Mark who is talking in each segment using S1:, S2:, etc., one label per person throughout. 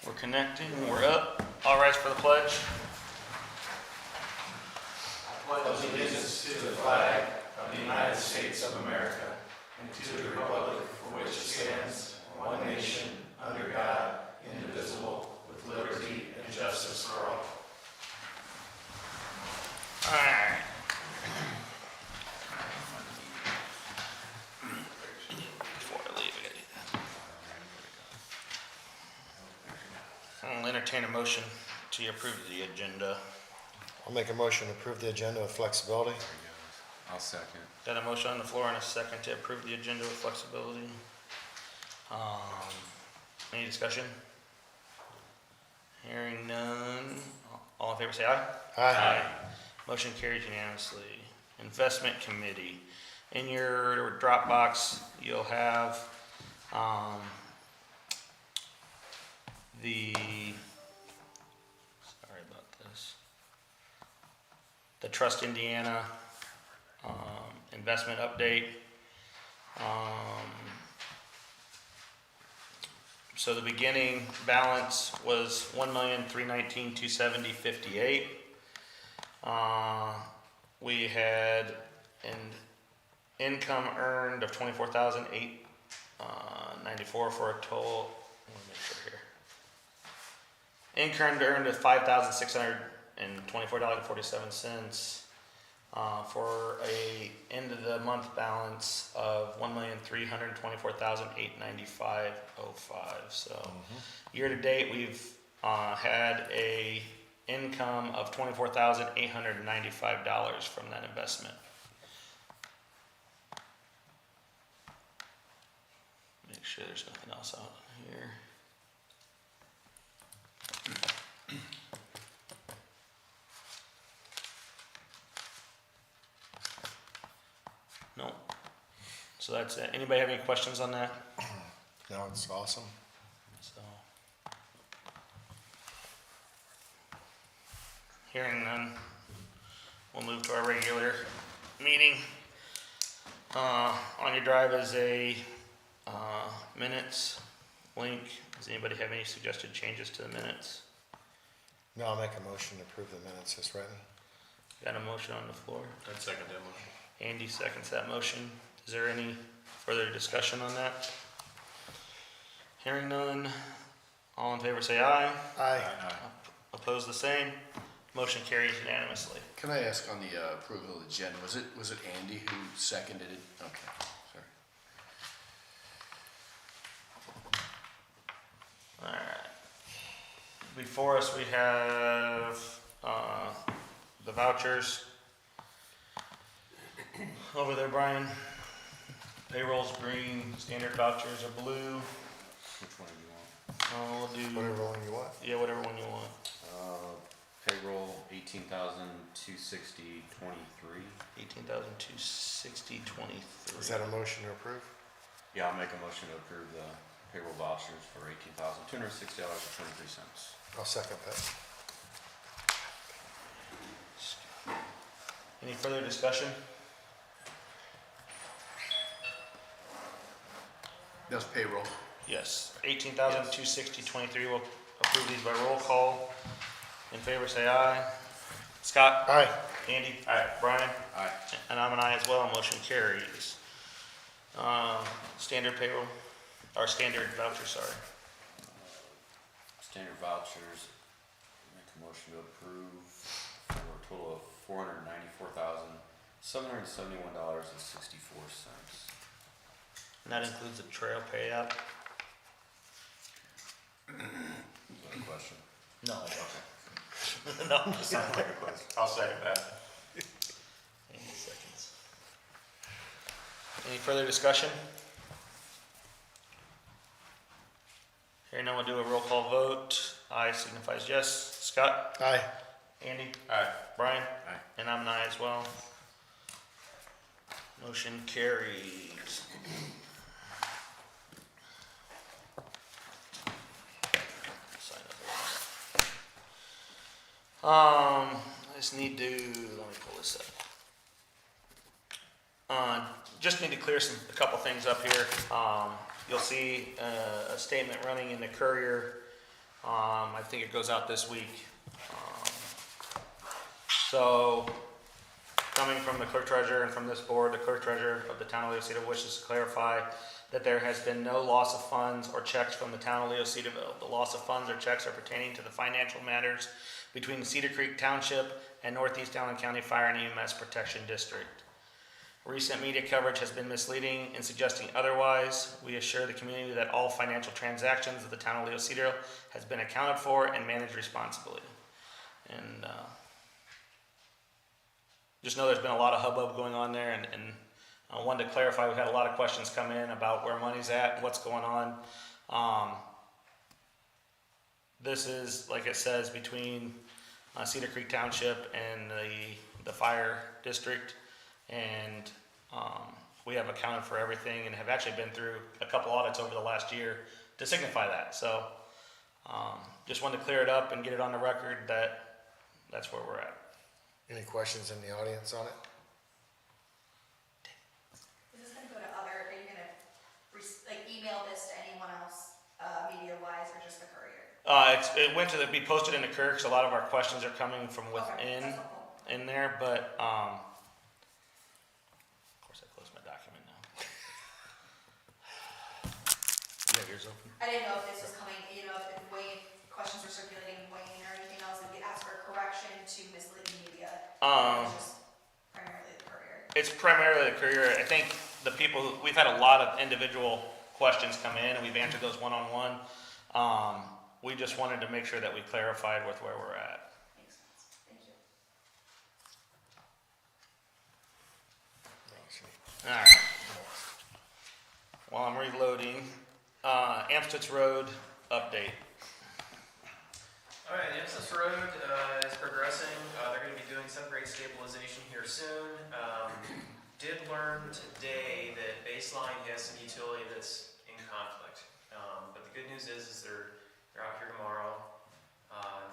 S1: We're connecting, we're up. All rise for the pledge.
S2: I pledge allegiance to the flag of the United States of America and to the republic for which it stands, one nation, under God, indivisible, with liberty and justice for all.
S1: All right. Before I leave, I gotta do that. I'll entertain a motion to approve the agenda.
S3: I'll make a motion to approve the agenda with flexibility.
S4: I'll second.
S1: Got a motion on the floor and a second to approve the agenda with flexibility. Any discussion? Hearing none. All in favor say aye.
S3: Aye.
S1: Motion carries unanimously. Investment Committee. In your Dropbox, you'll have sorry about this, the Trust Indiana investment update. So the beginning balance was $1,319,270.58. We had an income earned of $24,894 for a total. Let me make sure here. Income earned of $5,624.47. For a end of the month balance of $1,324,895.05. So year to date, we've had a income of $24,895 from that investment. Make sure there's nothing else out here. No. So that's it. Anybody have any questions on that?
S3: No, it's awesome.
S1: So, hearing none, we'll move to our regular meeting. On your drive is a minutes link. Does anybody have any suggested changes to the minutes?
S3: No, I'll make a motion to approve the minutes as written.
S1: Got a motion on the floor?
S4: I'd second that motion.
S1: Andy seconds that motion. Is there any further discussion on that? Hearing none, all in favor say aye.
S3: Aye.
S1: Opposed the same. Motion carries unanimously.
S5: Can I ask on the approval of the agenda, was it Andy who seconded it? Okay, sorry.
S1: All right. Before us, we have the vouchers. Over there, Brian. Payroll's green, standard vouchers are blue.
S4: Which one do you want?
S1: We'll do,
S3: Whatever one you want.
S1: yeah, whatever one you want.
S4: Payroll, $18,260.23.
S1: 18,260.23.
S3: Is that a motion to approve?
S4: Yeah, I'll make a motion to approve the payroll vouchers for $18,260.23.
S3: I'll second that.
S1: Any further discussion?
S5: That's payroll.
S1: Yes. 18,260.23. We'll approve these by roll call. In favor, say aye. Scott?
S3: Aye.
S1: Andy? Aye. Brian?
S4: Aye.
S1: And I'm an aye as well. Motion carries. Standard payroll, or standard voucher, sorry.
S4: Standard vouchers, make a motion to approve for a total of $494,771.64.
S1: And that includes the trail payout?
S4: Is that a question?
S1: No.
S4: Okay.
S1: No.
S4: Sounds like a question. I'll second that.
S1: 80 seconds. Any further discussion? Hearing none, we'll do a roll call vote. Aye signifies yes. Scott?
S3: Aye.
S1: Andy?
S4: Aye.
S1: Brian?
S4: Aye.
S1: And I'm an aye as well. Motion carries. Sign up. I just need to, let me pull this up. Just need to clear a couple things up here. You'll see a statement running in the Courier think it goes out this week. So, coming from the clerk treasurer and from this board, the clerk treasurer of the town of Leo-Cedarville wishes to clarify that there has been no loss of funds or checks from the town of Leo-Cedarville. The loss of funds or checks are pertaining to the financial matters between Cedar Creek Township and Northeast Allen County Fire and EMS Protection District. Recent media coverage has been misleading in suggesting otherwise. We assure the community that all financial transactions of the town of Leo-Cedarville has been accounted for and managed responsibly. And just know there's been a lot of hubbub going on there, and I wanted to clarify, we've had a lot of questions come in about where money's at and what's going on. This is, like it says, between Cedar Creek Township and the fire district, and we have accounted for everything and have actually been through a couple audits over the last year to signify that. So just wanted to clear it up and get it on the record that that's where we're at.
S3: Any questions in the audience on it?
S6: Is this gonna go to other, are you gonna, email this to anyone else, media-wise, or just the Courier?
S1: It went to be posted in the Courier because a lot of our questions are coming from
S6: Okay,
S1: within
S6: that's helpful.
S1: in there, but of course I closed my document now. You have yours open?
S6: I didn't know if this was coming, if Wayne, questions were circulating Wayne or anything else, if we ask for a correction to misleading media. It's just primarily the Courier.
S1: It's primarily the Courier. I think the people, we've had a lot of individual questions come in, and we've answered those one-on-one. We just wanted to make sure that we clarified with where we're at.
S6: Makes sense, thank you.
S1: All right. While I'm reloading, Amstutz Road update.
S7: All right, the Emphasis Road is progressing. They're going to be doing some grade stabilization here soon. Did learn today that Baseline has some utility that's in conflict. But the good news is they're out here tomorrow,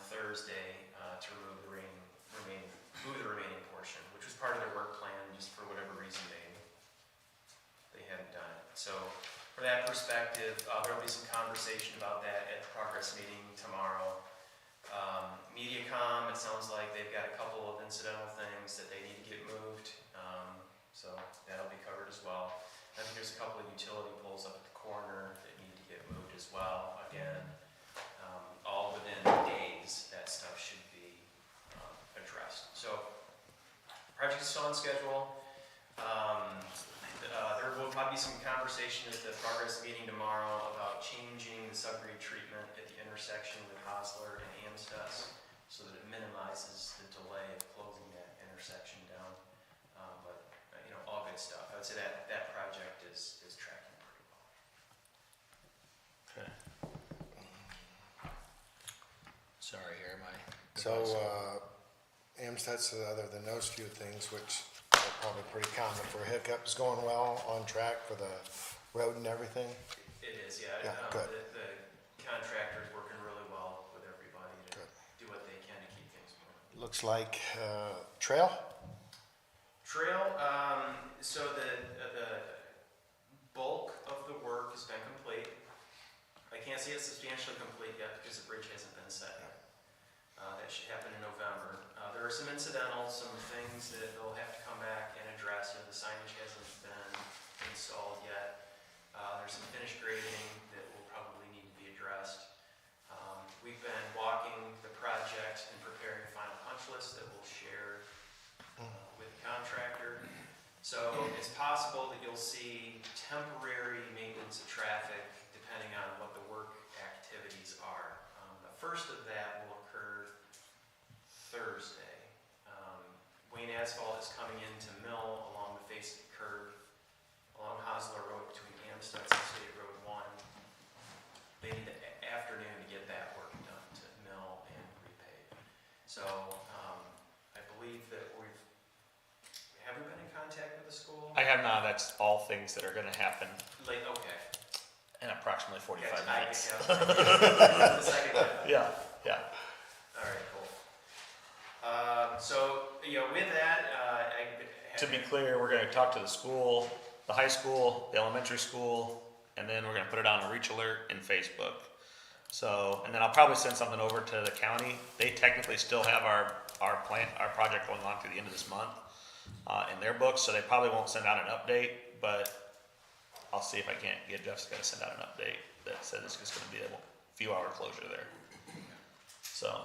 S7: Thursday, to remove the remaining portion, which was part of their work plan. Just for whatever reason they hadn't done it. So from that perspective, there will be some conversation about that at the progress meeting tomorrow. MediaCom, it sounds like they've got a couple of incidental things that they need to get moved, so that'll be covered as well. I think there's a couple of utility poles up at the corner that need to get moved as well. Again, all within days, that stuff should be addressed. So, project is still on schedule. There will probably be some conversation at the progress meeting tomorrow about changing the subgrade treatment at the intersection with Hosler and Amstutz so that it minimizes the delay of closing that intersection down. But all good stuff. I would say that project is tracking pretty well.
S1: Okay. Sorry, here my.
S3: So, Amstutz, other than those few things, which are probably pretty common for hiccups, going well, on track for the road and everything?
S7: It is, yeah.
S3: Yeah, good.
S7: The contractor's working really well with everybody to
S3: Good.
S7: do what they can to keep things moving.
S3: Looks like trail?
S7: Trail, so the bulk of the work has been complete. I can't say it's substantially complete yet because the bridge hasn't been set yet. That should happen in November. There are some incidentals, some things that they'll have to come back and address. The signage hasn't been installed yet. There's some finished grading that will probably need to be addressed. We've been walking the project and preparing a final punch list that we'll share with the contractor. So it's possible that you'll see temporary maintenance of traffic depending on what the work activities are. The first of that will occur Thursday. Wayne Asphalt is coming into Mill along the face of the curve, along Hosler Road between Amstutz and State Road 1. They need the afternoon to get that work done to mill and repave. So I believe that have we been in contact with the school?
S1: I have not. That's all things that are going to happen
S7: Okay.
S1: in approximately 45
S7: Gotcha.
S1: minutes.
S7: The second one.
S1: Yeah.
S7: All right, cool. So, with that,
S1: To be clear, we're going to talk to the school, the high school, the elementary school, and then we're going to put it on a reach alert in Facebook. So, and then I'll probably send something over to the county. They technically still have our project going on through the end of this month, in their books, so they probably won't send out an update, but I'll see if I can't get Jessica to send out an update that says it's just gonna be a few hour closure there. So,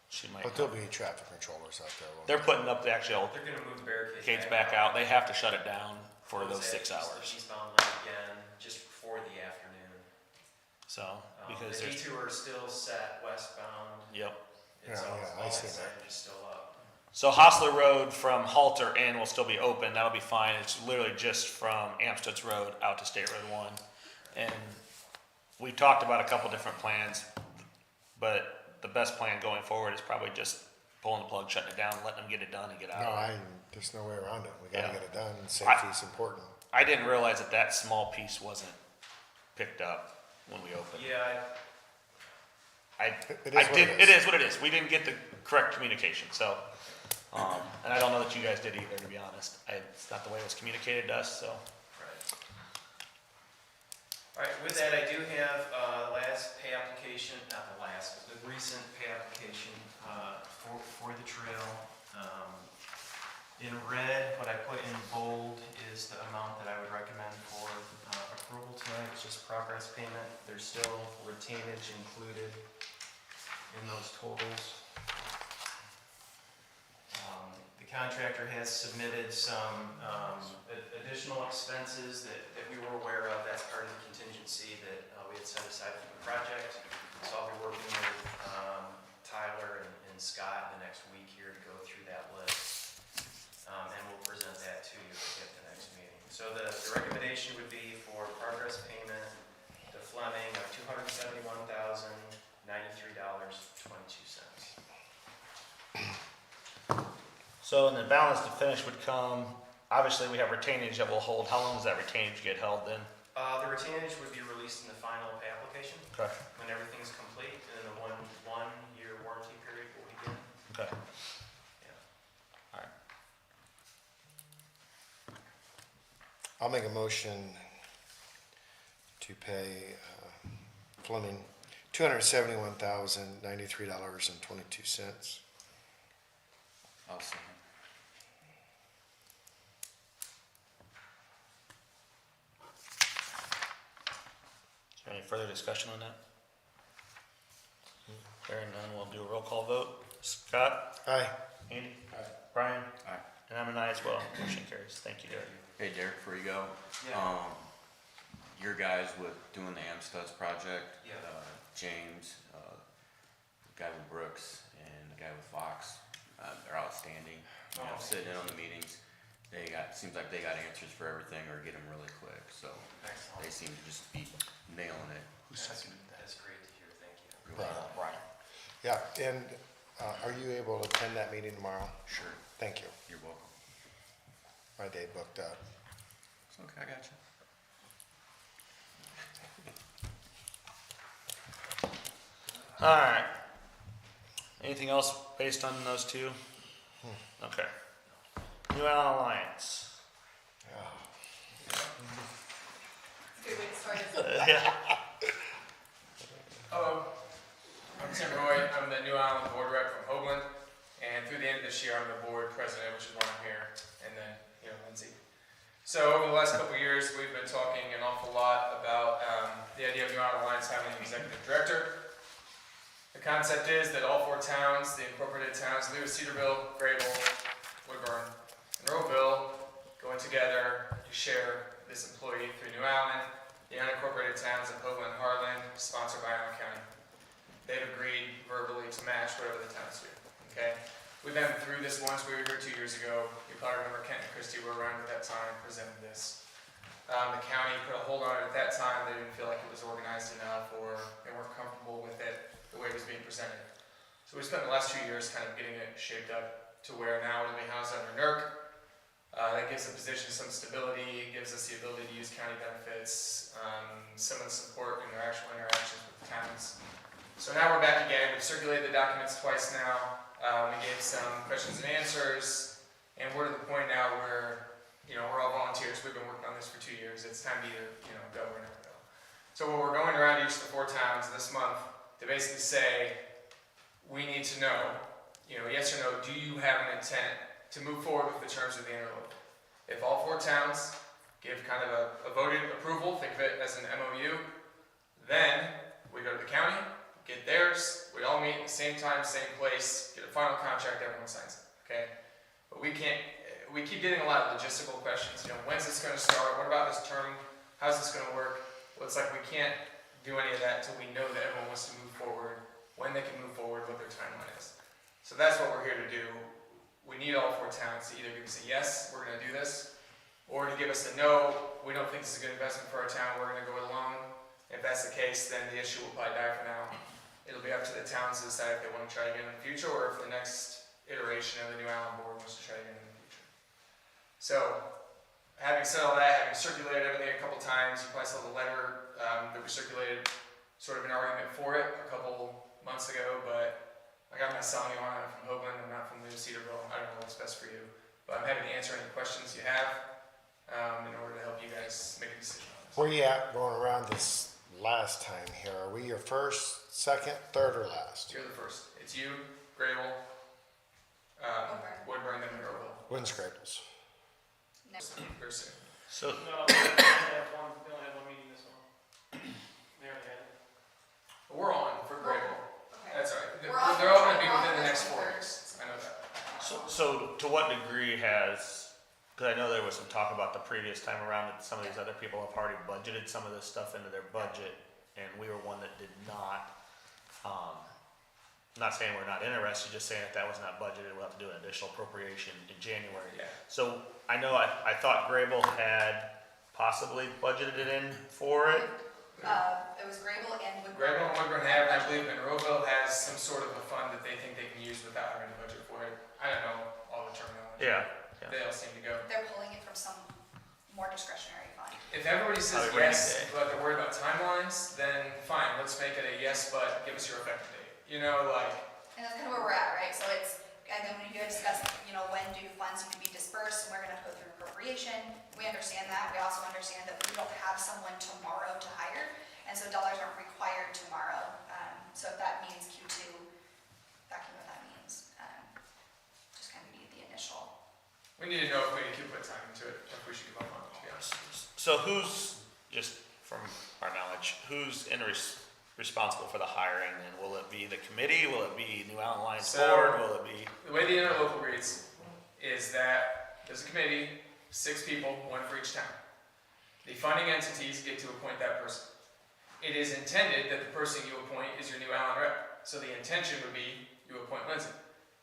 S1: she might.
S3: But there'll be traffic controllers out there. won't
S1: They're putting up the actual
S7: They're gonna move the barricades
S1: gates back out. They have to shut it down for
S7: Close
S1: those
S7: that
S1: 6 hours.
S7: Eastbound lane again, just before the afternoon.
S1: So, because
S7: The
S1: there's,
S7: detour is still set westbound.
S1: yep.
S7: It's
S3: Yeah,
S7: all,
S3: yeah, I
S7: all
S3: see
S7: that
S3: that.
S7: signage is still up.
S1: So Hostler Road from Halter in will still be open. That'll be fine. It's literally just from Amstutz Road out to State Road 1. And we talked about a couple different plans, but the best plan going forward is probably just pulling the plug, shutting it down, letting them get it done and get out.
S3: No, there's no way around it. We gotta
S1: Yeah.
S3: get it done. Safety's important.
S1: I didn't realize that that small piece wasn't picked up when we opened.
S7: Yeah,
S3: It is
S1: I
S3: what
S1: did.
S3: it
S1: It
S3: is.
S1: is what it is. We didn't get the correct communication, so, and I don't know that you guys did either, to be honest. It's not the way it was communicated to us, so.
S7: right. All right, with that, I do have, last pay application, not the last, but the recent pay application, for the trail. In red, what I put in bold is the amount that I would recommend for, approval tonight, it's just progress payment. There's still retainage included in those totals. The contractor has submitted some additional expenses that we were aware of. That's part of the contingency that we had set aside for the project. So I'll be working with Tyler and Scott the next week here to go through that list. And we'll present that to you at the next meeting. So the recommendation would be for progress payment to Fleming of $271,093.22.
S1: So, and the balance to finish would come, obviously, we have retainage that will hold. How long does that retainage get held then?
S7: The retainage would be released in the final pay application
S1: Okay.
S7: when everything's complete, and then the one-year warranty period will begin.
S1: Okay.
S7: Yeah.
S1: All right.
S3: I'll make a motion to pay Fleming $271,093.22.
S4: I'll second.
S1: Is there any further discussion on that? Hearing none, we'll do a roll call vote. Scott?
S3: Aye.
S1: Andy? Brian?
S4: Aye.
S1: And I'm an aye as well. Motion carries. Thank you, Derek.
S4: Hey Derek, before you go,
S7: Yeah.
S4: your guys with doing the Amstutz project,
S7: Yeah.
S4: James, the guy with Brooks and the guy with Fox, they're outstanding. You know,
S7: Oh.
S4: sitting in on the meetings, seems like they got answers for everything or get them really quick, so
S7: Excellent.
S4: they seem to just be nailing it.
S7: That's great to hear, thank you.
S1: Brian.
S3: Yeah, and are you able to attend that meeting tomorrow?
S4: Sure,
S3: Thank you.
S4: you're welcome.
S3: My day booked up.
S4: It's okay, I got you.
S1: All right. Anything else based on those two? Okay. New Allen Alliance.
S6: Good way to start it.
S1: Yeah.
S8: Hello, I'm Tim Roy. I'm the New Island Board Rep from Hoagland, and through the end of this year, I'm the board president, which is why I'm here, and then, Lindsay. So over the last couple of years, we've been talking an awful lot about the idea of New Island Alliance having an executive director. The concept is that all four towns, the incorporated towns, Leo-Cedarville, Grable, Woodburn, and Roeville, going together to share this employee through New Allen. The unincorporated towns of Hoagland and Harlan, sponsored by Allen County. They've agreed verbally to match whatever the towns do, okay? We've been through this once, we were here 2 years ago. You probably remember Kent and Christie were around at that time, presented this. The county put a hold on it at that time, they didn't feel like it was organized enough, or they weren't comfortable with it, the way it was being presented. So we spent the last 2 years kind of getting it shaped up to where now it'll be housed under NERC. That gives the position some stability, gives us the ability to use county benefits, some of the support in their actual interactions with the towns. So now we're back again, we've circulated the documents twice now, we gave some questions and answers, and we're to the point now where, we're all volunteers, we've been working on this for 2 years, it's time to either, go or not go. So what we're going around each of the four towns this month, to basically say, we need to know, yes or no, do you have an intent to move forward with the terms of the interlocal? If all 4 towns give kind of a voted approval, think of it as an MOU, then we go to the county, get theirs, we all meet at the same time, same place, get a final contract, everyone signs it, okay? But we keep getting a lot of logistical questions, when's this gonna start, what about this term, how's this gonna work? Well, it's like we can't do any of that until we know that everyone wants to move forward, when they can move forward, what their timeline is. So that's what we're here to do. We need all 4 towns to either give us a yes, we're gonna do this, or to give us a no, we don't think this is a good investment for our town, we're gonna go it alone. If that's the case, then the issue will probably die for now. It'll be up to the towns to decide if they want to try again in the future, or if the next iteration of the New Allen board wants to try again in the future. So, having said all that, having circulated everything a couple times, you probably saw the letter that we circulated, sort of an argument for it a couple months ago, but like I'm not selling you on it. I'm from Hoagland, I'm not from Leo-Cedarville, I don't know what's best for you. But I'm happy to answer any questions you have in order to help you guys make a decision on this.
S3: Where you at going around this last time here? Are we your first, second, third, or last?
S8: You're the first. It's you, Grable, Woodburn, and Monroeville.
S3: When's Graples?
S6: Next.
S8: Very soon.
S1: So,
S7: No, we only have one meeting this one. They already had it.
S8: We're on for Grable.
S6: Okay.
S8: That's all right.
S6: We're on
S8: They're all going to be
S6: we're on
S8: within the
S6: the
S8: next 4
S6: 23rd.
S8: weeks. I know that.
S1: so to what degree has, because I know there was some talk about the previous time around that some of these other people have already budgeted some of this stuff into their budget, and we were one that did not. Not saying we're not interested, just saying if that was not budgeted, we'll have to do an additional appropriation in January.
S8: Yeah.
S1: So I know I thought Grable had possibly budgeted it in for it.
S6: It was Grable and Woodburn.
S8: Grable and Woodburn have, and I believe Monroeville has some sort of a fund that they think they can use without having to budget for it. I don't know all the terminology.
S1: Yeah.
S8: They all seem to go.
S6: They're pulling it from some more discretionary fund.
S8: If everybody says
S1: Probably
S8: yes,
S1: rainy day.
S8: but they're worried about timelines, then fine, let's make it a yes, but give us your effective date.
S6: And that's kind of where we're at, right? So it's, and then when you discuss, when do funds need to be dispersed, and we're gonna go through appropriation, we understand that. We also understand that we don't have someone tomorrow to hire, and so dollars aren't required tomorrow. So if that means Q2, that can be what that means. Just kind of need the initial.
S8: We need to know if we can put time into it, if we should give up on it, to be honest.
S1: So who's, just from our knowledge, who's responsible for the hiring, and will it be the committee, will it be New Allen Lions
S8: So-
S1: Board, will it be?
S8: The way the interlocal reads is that there's a committee, 6 people, 1 for each town. The funding entities get to appoint that person. It is intended that the person you appoint is your New Allen rep. So the intention would be you appoint Lindsay.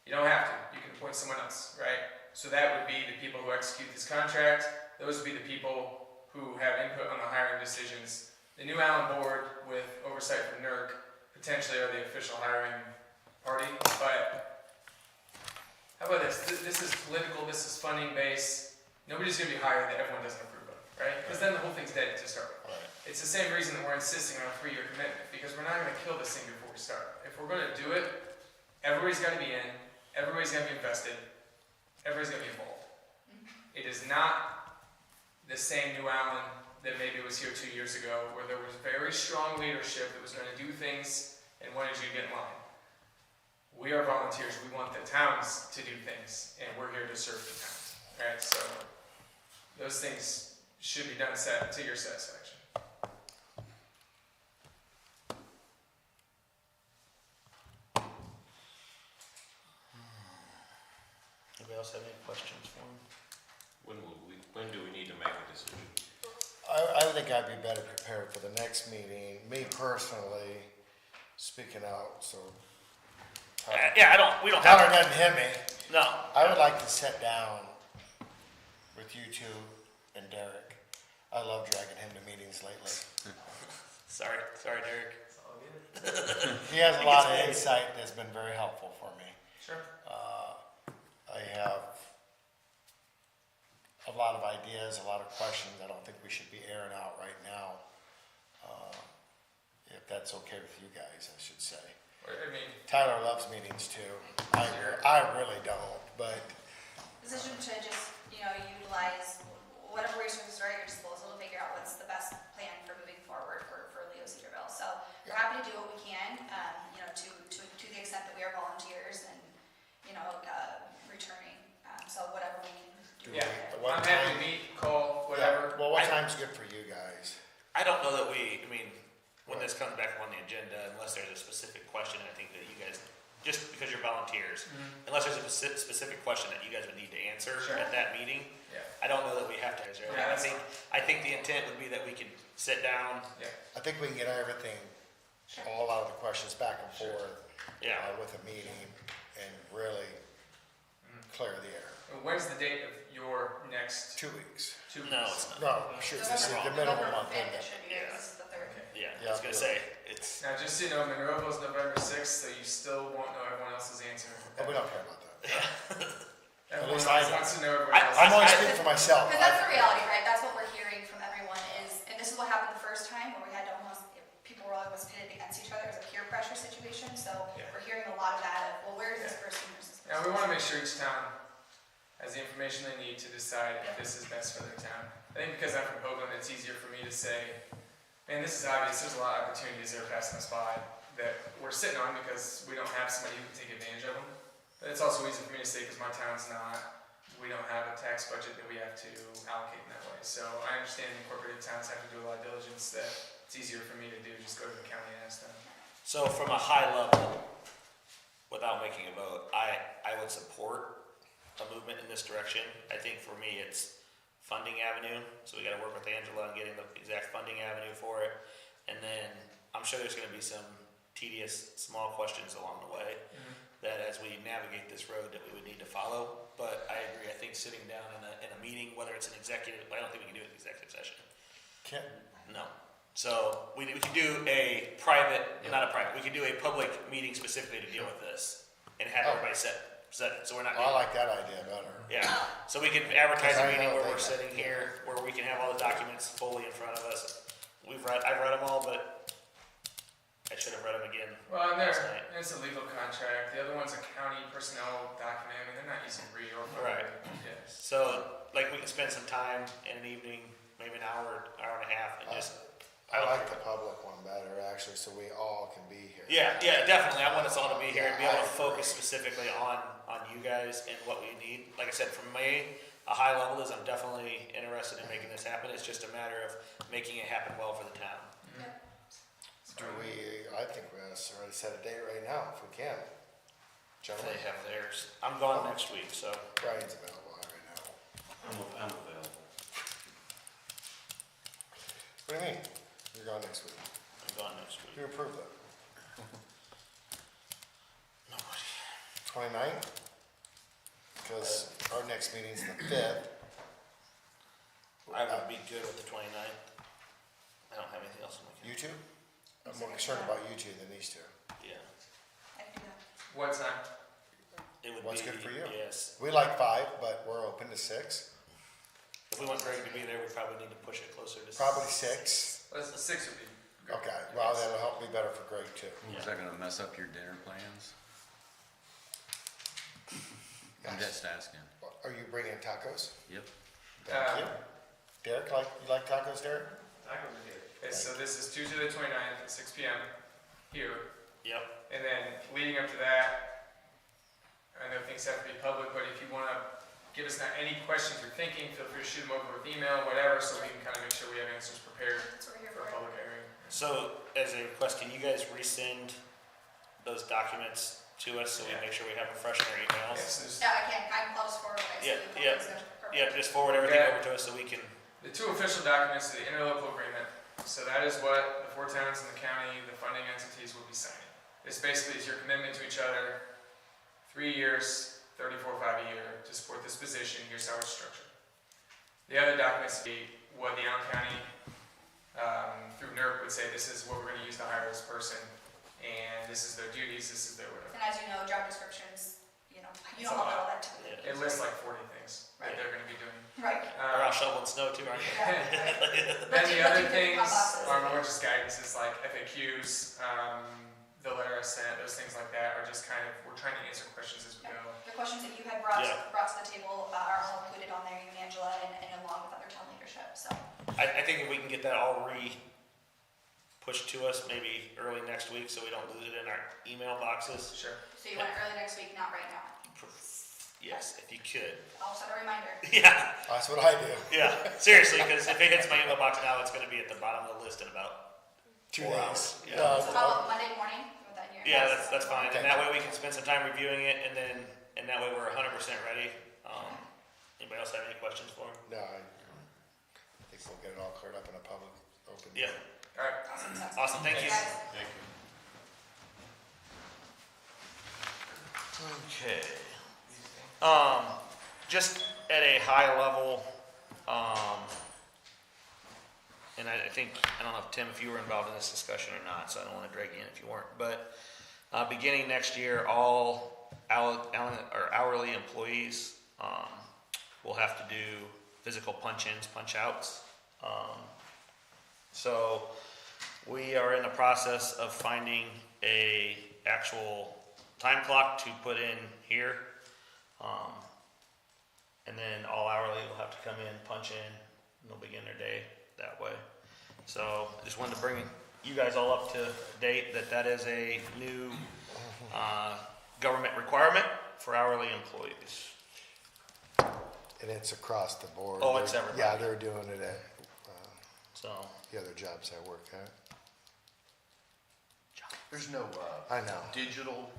S8: You don't have to, you can appoint someone else, right? So that would be the people who execute this contract. Those would be the people who have input on the hiring decisions. The New Allen Board, with oversight from NERC, potentially are the official hiring party, but how about this? This is political, this is funding based. Nobody's gonna be hired that everyone doesn't approve of, right? Because then the whole thing's dead to start with. It's the same reason that we're insisting on a 3-year commitment, because we're not gonna kill this thing before we start. If we're gonna do it, everybody's gotta be in, everybody's gotta be invested, everybody's gotta be involved. It is not the same New Allen that maybe was here 2 years ago, where there was very strong leadership that was going to do things and wanted you to get in line. We are volunteers. We want the towns to do things, and we're here to serve the towns. Right? So those things should be done to your satisfaction.
S1: Anybody else have any questions for him?
S4: When do we need to make a decision?
S3: I think I'd be better prepared for the next meeting, me personally, speaking out, so.
S1: Yeah, we don't
S3: Tyler
S1: have,
S3: doesn't hit me.
S1: no.
S3: I would like to sit down with you two and Derek. I love dragging him to meetings lately.
S1: Sorry, Derek.
S7: It's all good.
S3: He has a lot of insight that's been very helpful for me.
S8: Sure.
S3: I have a lot of ideas, a lot of questions I don't think we should be airing out right now. If that's okay with you guys, I should say.
S8: I mean,
S3: Tyler loves meetings too. I really don't, but
S6: Decision to just, utilize whatever resources are at your disposal to figure out what's the best plan for moving forward for Leo-Cedarville. So we're happy to do what we can.
S1: specific question, I think that you guys, just because you're volunteers, unless there's a specific question that you guys would need to answer
S8: Sure.
S1: at that meeting,
S8: Yeah.
S1: I don't know that we have to answer.
S8: Yeah, that's
S1: I think the intent would be that we could sit down,
S3: I think we can get everything, all out of the questions back and forth.
S1: Yeah.
S3: With a meeting and really clear the air.
S8: When's the date of your next
S3: 2 weeks.
S8: 2 weeks?
S1: no, it's not.
S3: No, I'm sure this is the minimum month.
S6: November
S3: isn't
S6: 5th, it
S3: it?
S6: should be,
S1: Yeah.
S6: this is the 3rd.
S1: Yeah, I
S3: Yeah.
S1: was gonna say, it's,
S8: Now, just so you know, Monroeville's November 6th, so you still won't know everyone else's answer.
S3: But we don't care about that.
S8: Everyone
S3: least I
S8: else
S3: don't.
S8: wants to know everyone else's.
S3: I'm only speaking for myself.
S6: Because that's the reality, right? That's what we're hearing from everyone is, and this is what happened the first time, where we had to almost, people were almost pitted against each other. It was a peer pressure situation, so
S8: Yeah.
S6: we're hearing a lot of that of, well, where is this person, where's this person?
S8: Now, we want to make sure each town has the information they need to decide if this is best for their town. I think because I'm from Hoagland, it's easier for me to say, man, this is obvious, there's a lot of opportunities that are passing us by that we're sitting on because we don't have somebody who can take advantage of them. But it's also easy for me to say because my town's not, we don't have a tax budget that we have to allocate in that way. So I understand incorporated towns have to do a lot of diligence that it's easier for me to do, just go to the county and ask them.
S1: so from a high level, without making a vote, I would support a movement in this direction. I think for me, it's funding avenue, so we gotta work with Angela on getting the exact funding avenue for it. And then, I'm sure there's gonna be some tedious, small questions along the way that as we navigate this road that we would need to follow. But I agree, I think sitting down in a meeting, whether it's an executive, I don't think we can do it in executive session.
S3: Can't,
S1: No. So we could do a private, not a private, we could do a public meeting specifically to deal with this and have everybody set, so we're not.
S3: I like that idea better.
S1: Yeah, so we could advertise a
S3: Because I
S1: meeting
S3: know
S1: where
S3: they
S1: we're
S3: got-
S1: sitting here, where we can have all the documents fully in front of us. I've read them all, but I should have read them again
S8: Well, and
S1: last night.
S8: it's a legal contract. The other one's a county personnel document. I mean, they're not easy to read or follow.
S1: Right.
S8: Yes.
S1: So, like, we can spend some time in an evening, maybe an hour, hour and a half, and just.
S3: I like the public one better, actually, so we all can be here.
S1: Yeah, definitely. I want us all to be here and be able to focus specifically on you guys and what we need. Like I said, for me, a high level is I'm definitely interested in making this happen. It's just a matter of making it happen well for the town.
S3: Do we, I think we already set a date right now, if we can.
S1: If
S3: Gentlemen,
S1: they have theirs. I'm gone next week, so.
S3: Brian's available right now.
S2: I'm available.
S3: What do you mean? You're gone next week.
S1: I'm gone next week.
S3: Who approved that?
S1: Nobody.
S3: 29th? Because our next meeting's the 5th.
S1: I would be good with the 29th. I don't have anything else on my
S3: You
S1: calendar.
S3: two? I'm more concerned about you two than these two.
S1: Yeah.
S6: I can do that.
S8: What time?
S1: It would
S3: What's
S1: be,
S3: good for you?
S1: yes.
S3: We like 5, but we're open to 6.
S1: If we want Greg to be there, we probably need to push it closer to.
S3: Probably 6.
S8: Well, 6 would be good.
S3: Okay, well, that'll help me better for Greg too.
S4: Is that gonna mess up your dinner plans? I'm just asking.
S3: Are you bringing tacos?
S4: Yep.
S3: Thank you. Derek, you like tacos, Derek?
S8: Okay, so this is Tuesday the 29th at 6 p.m. here.
S1: Yep.
S8: And then leading up to that, I know things have to be public, but if you want to give us any questions you're thinking, feel free to shoot them over with email, whatever, so we can kind of make sure we have answers prepared
S6: That's what we're here
S8: for a
S6: for.
S8: public hearing.
S1: So, as a request, can you guys resend those documents to us so we make sure we have them fresh in our emails?
S8: Yes,
S6: Yeah, I can, I'll just forward it.
S1: Yeah, yeah. Yeah, just forward everything over to us so we can.
S8: the 2 official documents are the interlocal agreement. So that is what the 4 towns in the county, the funding entities will be signing. This basically is your commitment to each other, 3 years, 34.5 a year to support this position. Here's how it's structured. The other documents be what the Allen County, through NERC would say, this is what we're gonna use to hire this person, and this is their duties, this is their whatever.
S6: And as you know, job descriptions, you know
S8: It's a
S6: how
S8: lot.
S6: all that too.
S1: Yeah.
S8: It lists like 40 things that they're gonna be doing.
S6: Right.
S1: We're out shoveling snow too, aren't we?
S6: Yeah, right.
S8: Then the other
S6: But
S8: things
S6: boxes.
S8: are more just guidances like FAQs, the letter I sent, those things like that are just kind of, we're trying to answer questions as we go.
S6: The questions that you had brought
S1: Yeah.
S6: to the table are all included on there, you and Angela, and along with other town leadership, so.
S1: I think if we can get that all pushed to us maybe early next week so we don't lose it in our email boxes.
S8: Sure.
S6: So you want it early next week, not right now?
S1: Yes, if you could.
S6: I'll set a reminder.
S1: Yeah,
S3: That's what I do.
S1: yeah. Seriously, because if it hits my email box now, it's going to be at the bottom of the list in about
S3: 2
S1: 4
S3: days.
S1: hours. Yeah.
S6: So how about Monday morning, with that in
S1: Yeah, that's fine, and that way we can spend some time reviewing it, and that way we're 100% ready. Anybody else have any questions for him?
S3: No, I think we'll get it all cleared up in a public, open.
S1: Yeah,
S8: All right.
S1: awesome, thank you.
S6: Guys,
S5: Thank you.
S1: Okay. Just at a high level, and I think, I don't know if Tim, if you were involved in this discussion or not, so I don't want to drag you in if you weren't, but beginning next year, all hourly employees will have to do physical punch-ins, punch-outs. So we are in the process of finding a actual time clock to put in here. And then all hourly will have to come in, punch in, and they'll begin their day that way. So I just wanted to bring you guys all up to date that is a new government requirement for hourly employees.
S3: And it's across the board.
S1: Oh, it's everybody.
S3: Yeah, they're doing it at,
S1: So,
S3: the other jobs I work at.
S5: There's no,
S3: I know.
S5: digital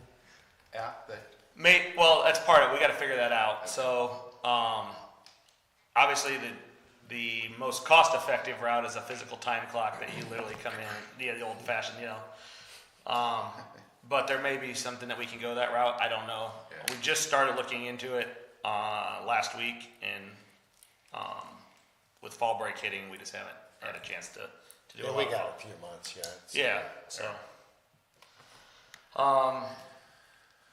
S5: app that,
S1: well, that's part of it. We got to figure that out. So, obviously, the most cost-effective route is a physical time clock that you literally come in, the old-fashioned, But there may be something that we can go that route. I don't know.
S5: Yeah.
S1: We just started looking into it last week, and with fall break hitting, we just haven't had a chance to do
S3: Yeah,
S1: a
S3: we
S1: lot.
S3: got a few months yet. so-
S1: Yeah,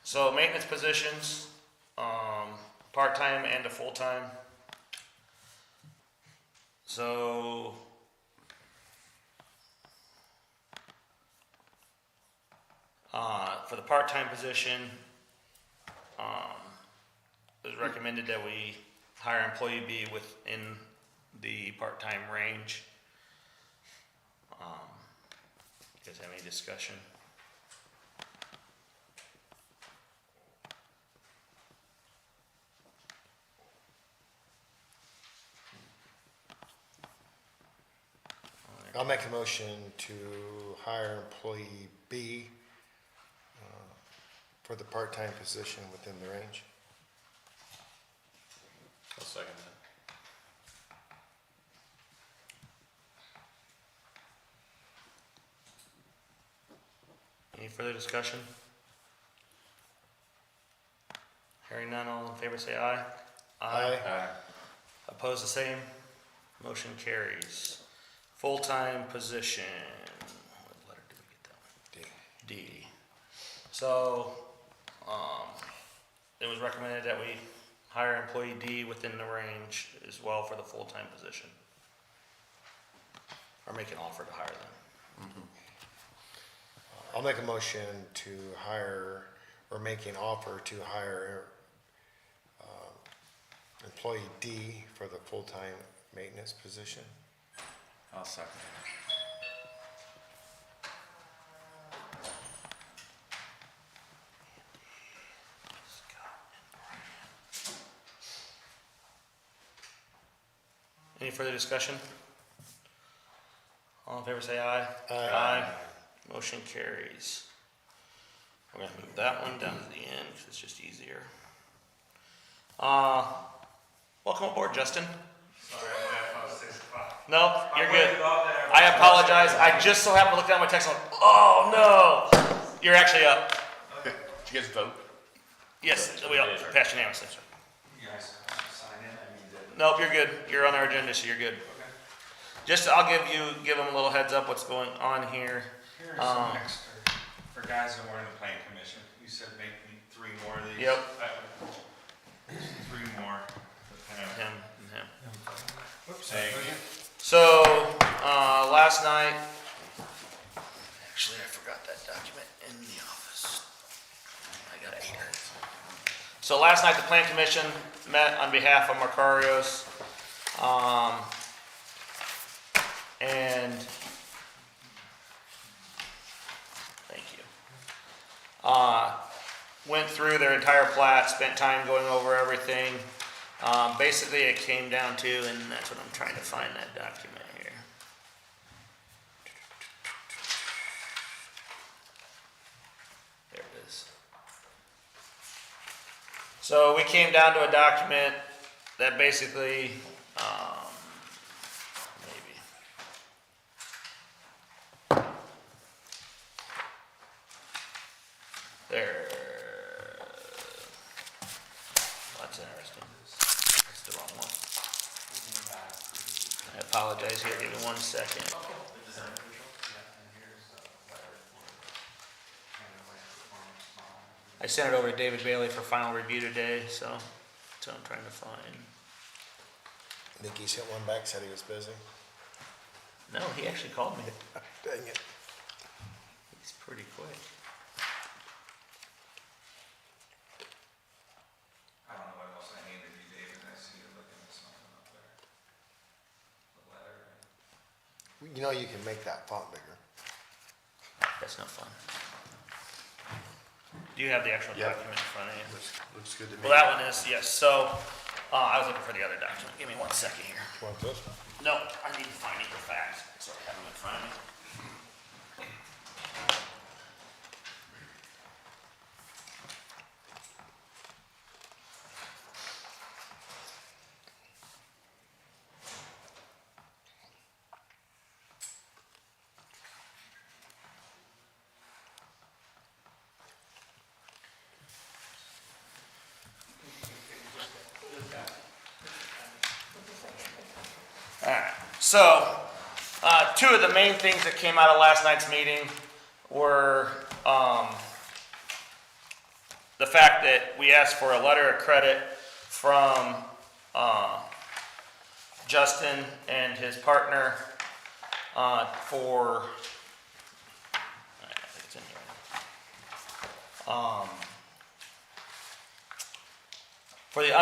S1: so maintenance positions, part-time and a full-time. So, for the part-time position, it was recommended that we hire employee B within the part-time range. You guys have any discussion?
S3: I'll make a motion to hire employee B for the part-time position within the range.
S5: I'll second that.
S1: Any further discussion? Hearing none, all in favor say aye.
S3: Aye.
S1: Opposed, the same. Motion carries. Full-time position. What letter did we get that one? D. So, it was recommended that we hire employee D within the range as well for the full-time position. Or make an offer to hire them.
S3: I'll make a motion to hire, or make an offer to hire employee D for the full-time maintenance position.
S4: I'll second
S1: Any further discussion? All in favor say aye.
S3: Aye.
S1: Motion carries. We're gonna move that one down to the end because it's just easier. Welcome aboard, Justin.
S9: Sorry, I left 6 o'clock.
S1: No, you're
S9: I'm
S1: good.
S9: way above that.
S1: I apologize. I just so happened to look down my text and went, oh no! You're actually up.
S5: Did you guys vote?
S1: Yes, we all passed unanimously.
S9: You guys sign in, I mean,
S1: Nope, you're good. You're on our agenda, so you're good. Just, I'll give them a little heads up what's going on here.
S9: here's some extra for guys that were in the plan commission. You said make me 3 more of these.
S1: Yep.
S9: 3 more.
S1: Him and him.
S9: Thank you.
S1: So, last night, actually, I forgot that document in the office. I got it here. So last night, the Plan Commission met on behalf of Macarios. And, thank you. Went through their entire plat, spent time going over everything. Basically, it came down to, and that's what I'm trying to find that document here. is. So we came down to a document that basically, maybe. There. That's interesting. That's the wrong one. I apologize here, give me 1 second. I sent it over to David Bailey for final review today, so that's what I'm trying to find.
S3: I think he sent one back, said he was busy.
S1: No, he actually called me.
S3: Dang it.
S1: He's pretty quick.
S9: I don't know what else I need to be, David, I see you looking at something up there. The letter.
S3: You know you can make that font bigger.
S1: That's no fun. Do you have the actual
S5: Yep.
S1: document in front of you?
S5: Looks good to me.
S1: Well, that one is, yes, so, I was looking for the other document. Give me 1 second here.
S3: You want this?
S1: No, I need to find the facts, so I have them in front of me. Alright, so, two of the main things that came out of last night's meeting were, the fact that we asked for a letter of credit from, Justin and his partner, for, I think it's in here. For the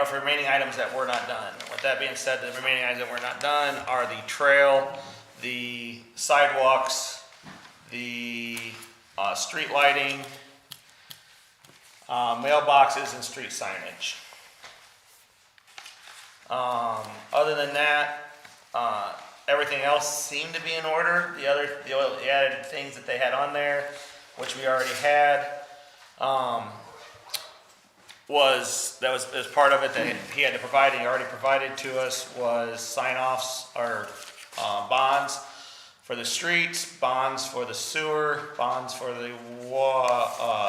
S1: for remaining items that were not done. With that being said, the remaining items that were not done are the trail, the sidewalks, the street lighting, mailboxes, and street signage. Other than that, everything else seemed to be in order. The added things that they had on there, which we already had, was as part of it that he had to provide, and he already provided to us, was sign-offs or bonds for the streets, bonds for the sewer, bonds for the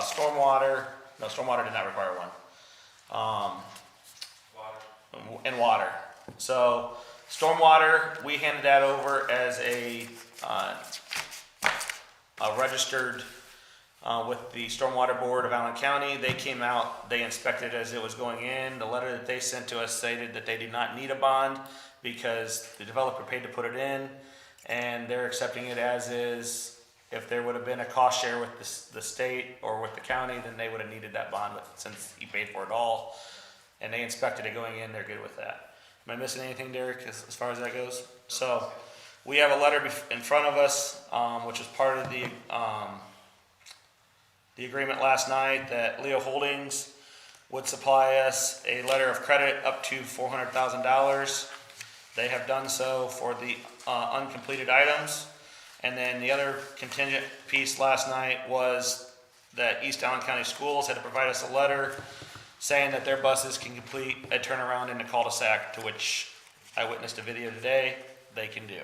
S1: stormwater. No, stormwater did not require one. And water. So stormwater, we handed that over as a registered with the Stormwater Board of Allen County. They came out, they inspected as it was going in. The letter that they sent to us stated that they did not need a bond because the developer paid to put it in, and they're accepting it as is. If there would have been a cost share with the state or with the county, then they would have needed that bond, but since he paid for it all, and they inspected it going in, they're good with that. Am I missing anything, Derek, as far as that goes? So, we have a letter in front of us, which is part of the agreement last night, that Leo Holdings would supply us a letter of credit up to $400,000. They have done so for the uncompleted items. And then the other contingent piece last night was that East Allen County Schools had to provide us a letter saying that their buses can complete a turnaround in the cul-de-sac, to which I witnessed a video today, they can do.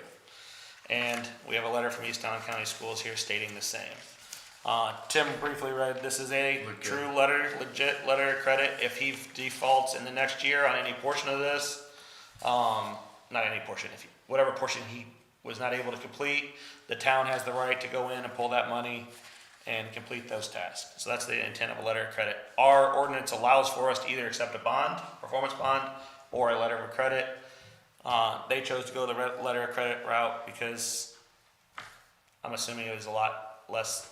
S1: And we have a letter from East Allen County Schools here stating the same. Tim briefly read, this is a true letter, legit letter of credit. If he defaults in the next year on any portion of this, not any portion, whatever portion he was not able to complete, the town has the right to go in and pull that money and complete those tasks. So that's the intent of a letter of credit. Our ordinance allows for us to either accept a bond, performance bond, or a letter of credit. They chose to go the letter of credit route because I'm assuming it was a lot less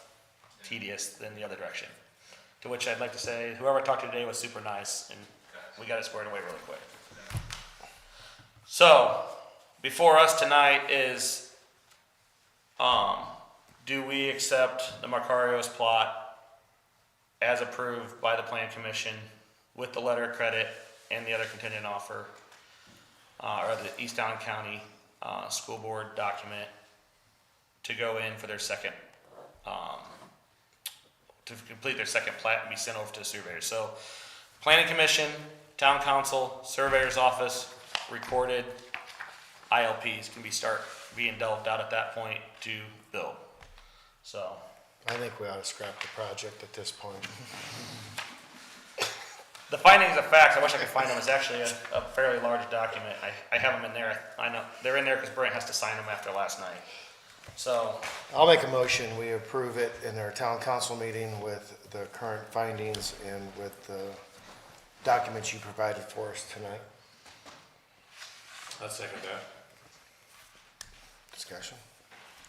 S1: tedious than the other direction. To which I'd like to say, whoever I talked to today was super nice, and we got it squared away really quick. So, before us tonight is, do we accept the Macarios plot as approved by the Plan Commission with the letter of credit and the other contingent offer, or the East Allen County School Board document to go in for their second to complete their second plat and be sent over to the surveyor. So, planning commission, town council, surveyor's office, recorded, ILPs can start being delved out at that point to build. So,
S3: I think we ought to scrap the project at this point.
S1: the findings of facts, I wish I could find them, is actually a fairly large document. I have them in there. I know, they're in there because Brent has to sign them after last night. So,
S3: I'll make a motion, we approve it in our town council meeting with the current findings and with the documents you provided for us tonight.
S2: I'll second that.
S3: Discussion?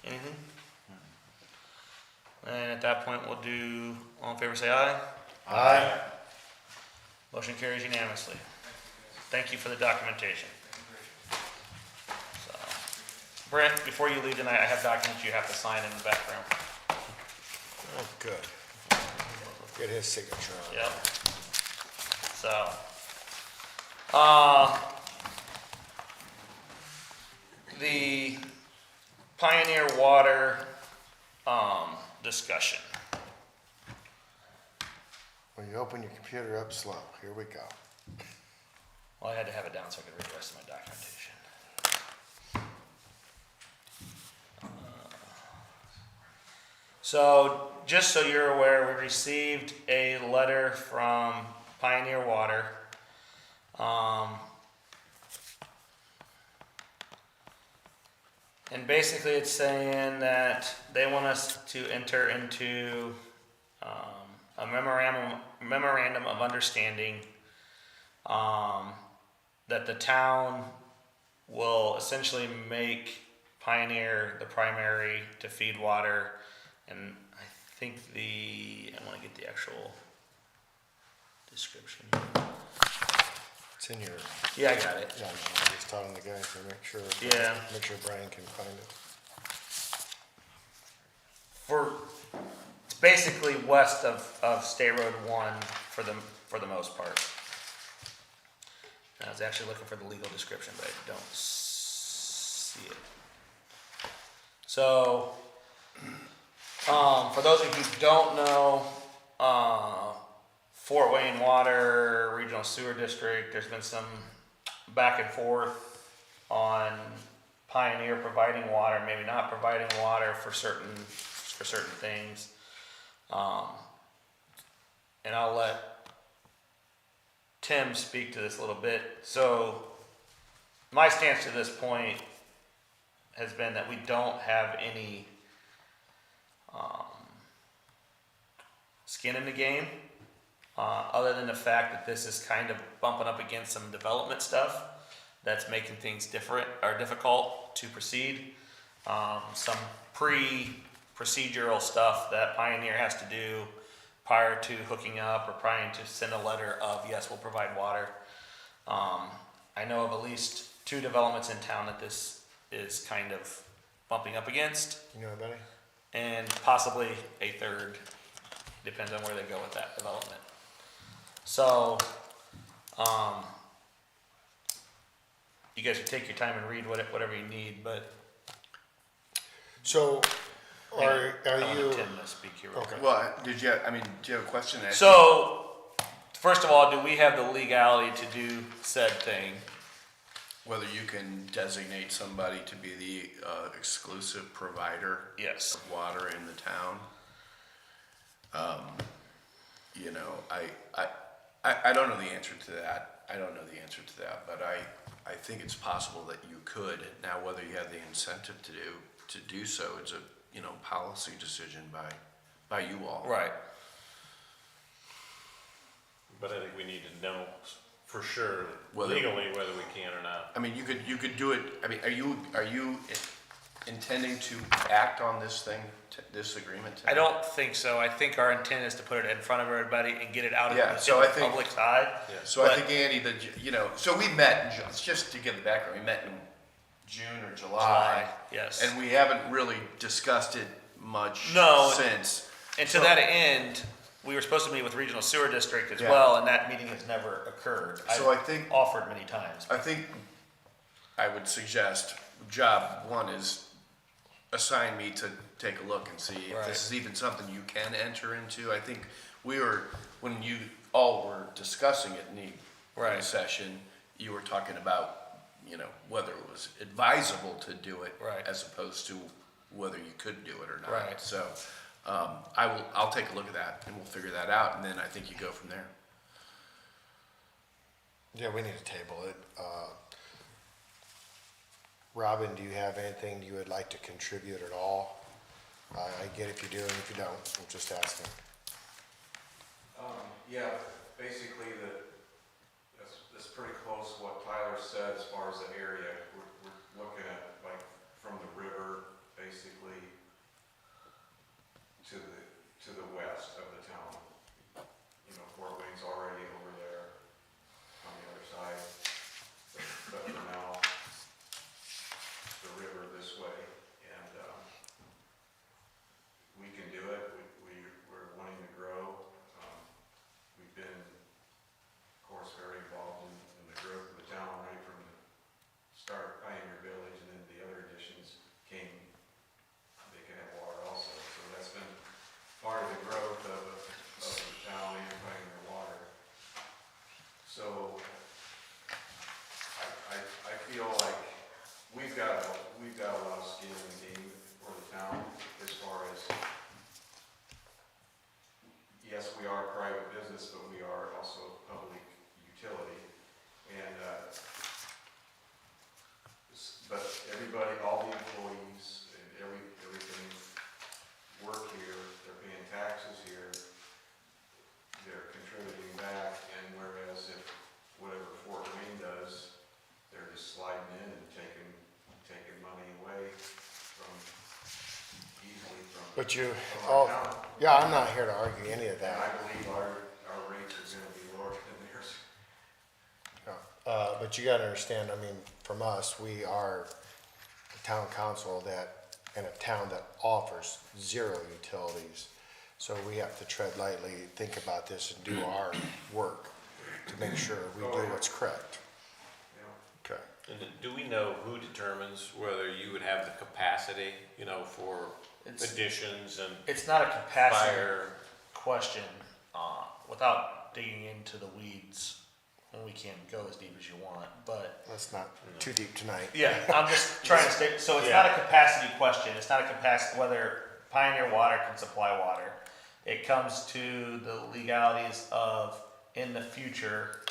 S1: anything? And at that point, we'll do, all in favor say aye.
S3: Aye.
S1: Motion carries unanimously. Thank you for the documentation. So, Brent, before you leave tonight, I have documents you have to sign in the background.
S3: Oh, good. Get his signature on it.
S1: Yep. So, the Pioneer Water, discussion.
S3: When you open your computer up slow, here we go.
S1: Well, I had to have it down so I could read the rest of my documentation. So, just so you're aware, we received a letter from Pioneer Water. And basically it's saying that they want us to enter into a memorandum of understanding that the town will essentially make Pioneer the primary to feed water. And I think I want to get the actual description.
S3: It's in your,
S1: Yeah, I got it.
S3: yeah, I'm just telling the guys to make sure.
S1: Yeah.
S3: Make sure Brian can find it.
S1: It's basically west of State Road 1 for the most part. I was actually looking for the legal description, but I don't see it. So, for those of you who don't know, Fort Wayne Water, Regional Sewer District, there's been some back and forth on Pioneer providing water, maybe not providing water for certain things. And I'll let Tim speak to this a little bit. So my stance to this point has been that we don't have any skin in the game, other than the fact that this is kind of bumping up against some development stuff that's making things difficult to proceed. Some procedural stuff that Pioneer has to do prior to hooking up or prior to send a letter of, yes, we'll provide water. I know of at least 2 developments in town that this is kind of bumping up against,
S3: You know anybody?
S1: and possibly a third, depends on where they go with that development. So, you guys can take your time and read whatever you need, but
S3: So, are
S1: I want
S3: you,
S1: Tim to speak here real
S3: okay.
S1: quick.
S5: Well, do you have a question?
S1: So, first of all, do we have the legality to do said thing?
S5: Whether you can designate somebody to be the exclusive provider
S1: Yes.
S5: of water in the town. You know, I don't know the answer to that. I don't know the answer to that, but I think it's possible that you could. Now, whether you have the incentive to do so, it's a, policy decision by you all.
S1: Right.
S2: But I think we need to know for sure
S5: Whether-
S2: legally whether we can or not.
S5: I mean, you could do it, I mean, are you intending to act on this thing, this agreement tonight?
S1: I don't think so. I think our intent is to put it in front of everybody and get it out of
S5: Yeah,
S1: the
S5: so I think-
S1: public's eye.
S5: So I
S1: But-
S5: think, Andy, so we met, just to give the background, we met in June or July.
S1: Yes.
S5: And we haven't really discussed it much
S1: No.
S5: since.
S1: And to that end, we were supposed to meet with Regional Sewer District as
S5: Yeah.
S1: well, and that meeting has never occurred.
S5: So
S1: I've
S5: I think-
S1: offered many times.
S5: I think I would suggest, job one is assign me to take a look and see if
S1: Right.
S5: this is even something you can enter into. I think when you all were discussing it in the
S1: Right.
S5: session, you were talking about, you know, whether it was advisable to do it
S1: Right.
S5: as opposed to whether you could do it or not.
S1: Right.
S5: So, I'll take a look at that and we'll figure that out, and then I think you go from there.
S3: Yeah, we need to table it. Robin, do you have anything you would like to contribute at all? I get if you do and if you don't, I'm just asking.
S9: Yeah, basically that's pretty close to what Tyler said as far as the area. We're looking at like from the river, basically to the west of the town. You know, Fort Wayne's already over there on the other side, but for now, the river this way, and we can do it. We're wanting to grow. We've been, of course, very involved in the growth of the town right from the start of Pioneer Village, and then the other additions came, they can have water also. So that's been part of the growth of the town and Pioneer Water. So I feel like we've got a lot of skin in the game for the town as far as, yes, we are a private business, but we are also a public utility. And, but everybody, all the employees and everything work here, they're paying taxes here, they're contributing back, and whereas if whatever Fort Wayne does, they're just sliding in and taking money away easily from
S3: But you,
S9: our town.
S3: yeah, I'm not here to argue any of
S9: And I
S3: that.
S9: believe our rates are gonna be lower than theirs.
S3: But you gotta understand, I mean, from us, we are a town council in a town that offers zero utilities. So we have to tread lightly, think about this and do our work to make sure we do what's correct.
S9: Yeah.
S3: Okay.
S10: And do we know who determines whether you would have the capacity, you know, for
S1: It's-
S10: additions and
S1: It's not a capacity
S10: fire?
S1: question, without digging into the weeds, and we can't go as deep as you want, but
S3: Let's not too deep tonight.
S1: yeah, I'm just trying to stay, so it's not a capacity question, it's not a capacity, whether Pioneer Water can supply water. It comes to the legalities of, in the future,